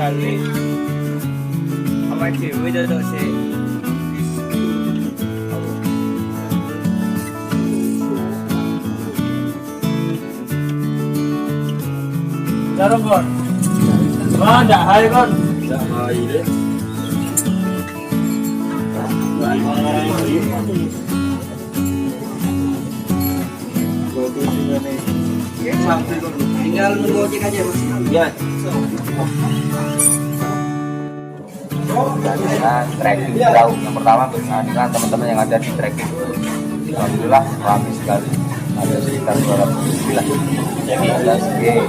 kali awak dhewe dodok sih. Jarang kon. Wah, ndak hai kon. Ndak hai deh. Tinggal nunggu ojek aja mas. Ya. Dan kita trekking jauh. Yang pertama dengan teman-teman yang ada di trekking. Alhamdulillah ramai sekali. Ada sekitar 200 lah. Ada sedikit.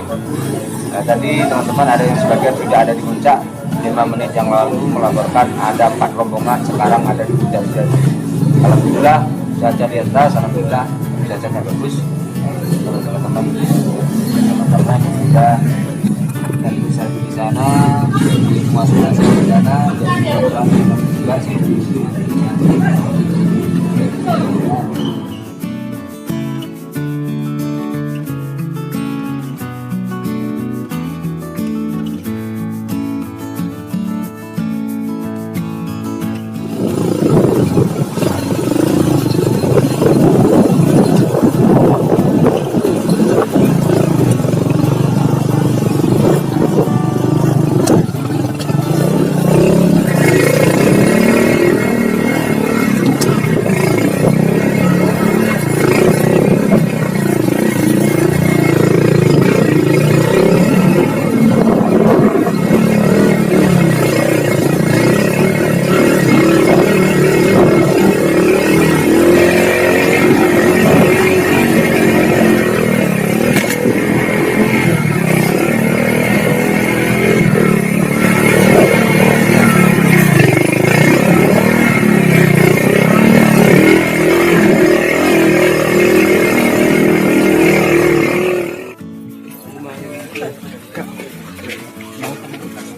Nah, tadi teman-teman ada yang sebagian sudah ada di puncak. 5 menit yang lalu melaporkan ada 4 rombongan sekarang ada di puncak. Alhamdulillah cuaca di atas, alhamdulillah cuacanya bagus. Kalau teman-teman sudah dan bisa di sana, semua sudah di sana, jadi orang juga sih.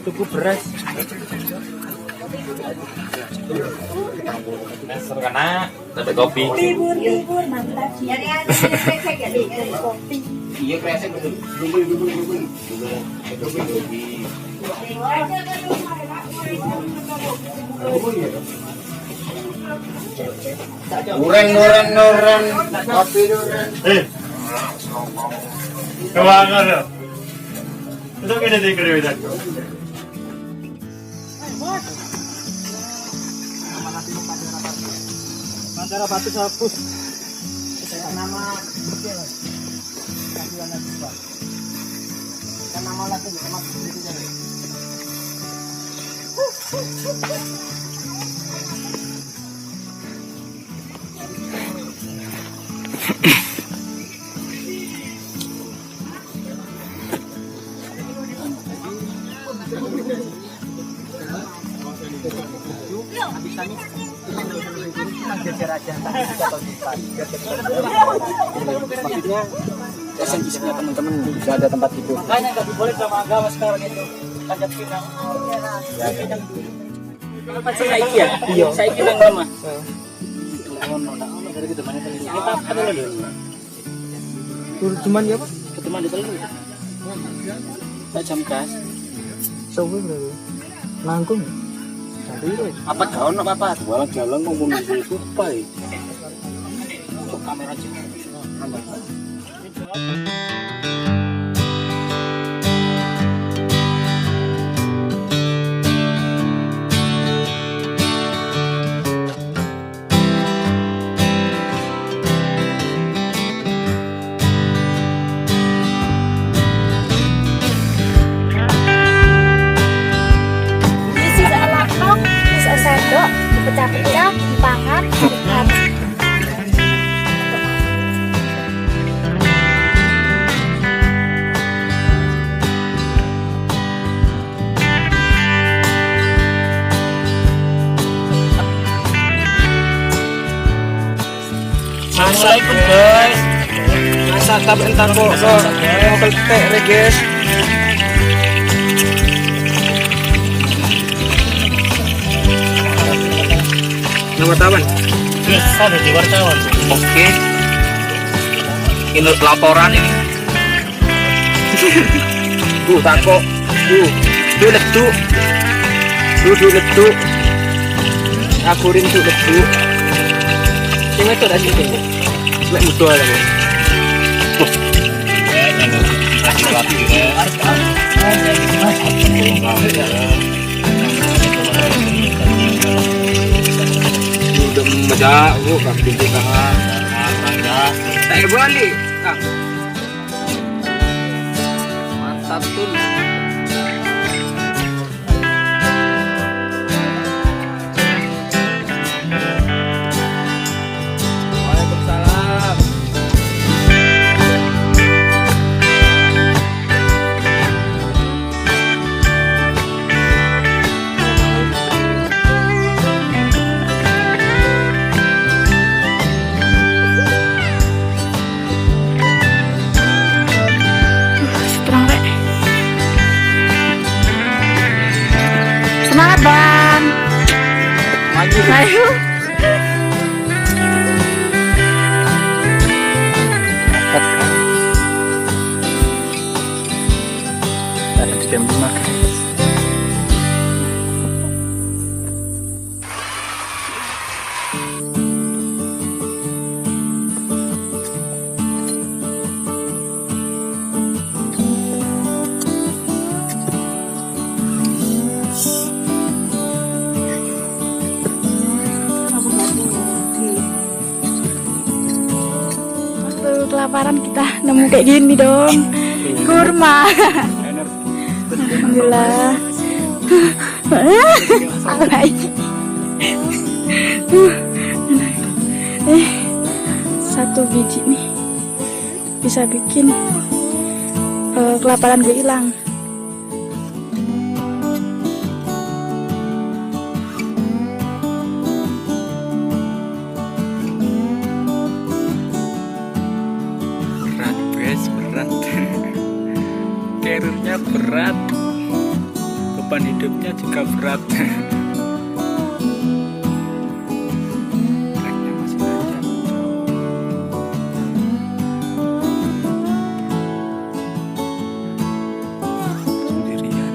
Tuku beras. Karena ada kopi. Libur mantap. Nyari aja kresek ya di kopi. Iya kresek betul. Nuren kopi nuren. Kawangan ya. Itu kena dikira beda. Antara batu sapus. Nama nama lagi sama maksudnya esensinya teman-teman bisa ada tempat tidur. Makanya nggak boleh sama agama sekarang itu. Panjat pinang. Masih saiki ya? Iya. Saiki nang lemah. Dari gitu mana kali. Kita apa dulu? Cuman ya Pak? Keteman di telur. Saya jam kas. Sowe berarti. Nanggung. Apa daun apa? Walang jalan ngomong di supai. Untuk kamera aja. Sendok dipecah-pecah, dipangan, dimakan. Assalamualaikum guys. Masak tapi entar kok mau ketek guys. Wartawan. Bisa dari wartawan. Oke. Ini laporan ini. Takut. letuk. Duduk letuk. Akurin tuh letuk. Yang itu dah sini. Mek mudah lagi. Udah meja, kaki kita Tak balik, Kang. Mantap tuh. Waalaikumsalam. Semangat Bang. Maju. Ayo. Ada jam 5. Waktu kelaparan kita nemu kayak gini dong. Kurma. Alhamdulillah. Apa ini? Satu biji nih bisa bikin kelaparan gue hilang. Berat guys, berat. Karirnya berat, beban hidupnya juga berat. Treknya masih lancar. Sendirian.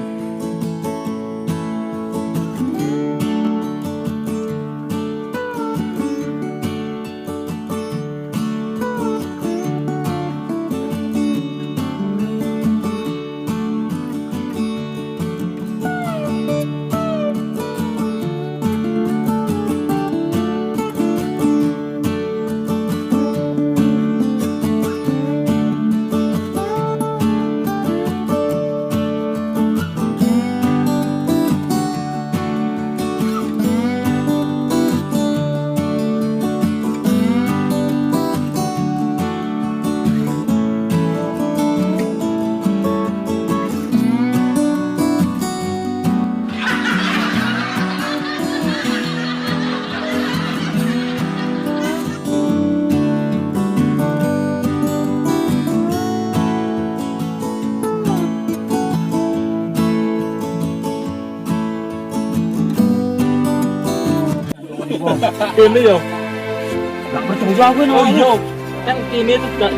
Ini yo. Enggak percaya aku nih. Oh iya, kan ini tuh gak